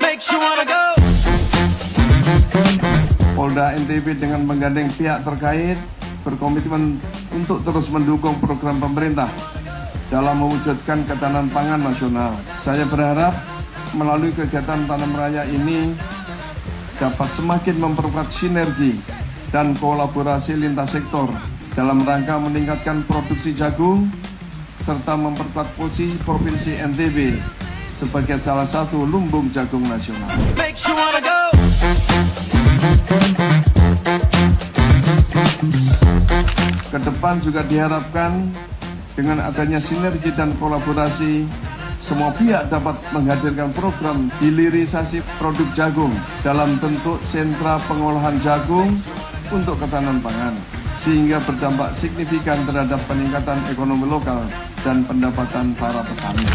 makes you wanna go. Polda NTB dengan menggandeng pihak terkait berkomitmen untuk terus mendukung program pemerintah dalam mewujudkan ketahanan pangan nasional. Saya berharap melalui kegiatan Tanam Raya ini dapat semakin memperkuat sinergi dan kolaborasi lintas sektor dalam rangka meningkatkan produksi jagung serta memperkuat posisi Provinsi NTB sebagai salah satu lumbung jagung nasional. Makes you wanna go. Kedepan juga diharapkan dengan adanya sinergi dan kolaborasi, semua pihak dapat menghadirkan program hilirisasi produk jagung dalam bentuk sentra pengolahan jagung untuk ketahanan pangan, sehingga berdampak signifikan terhadap peningkatan ekonomi lokal dan pendapatan para petani.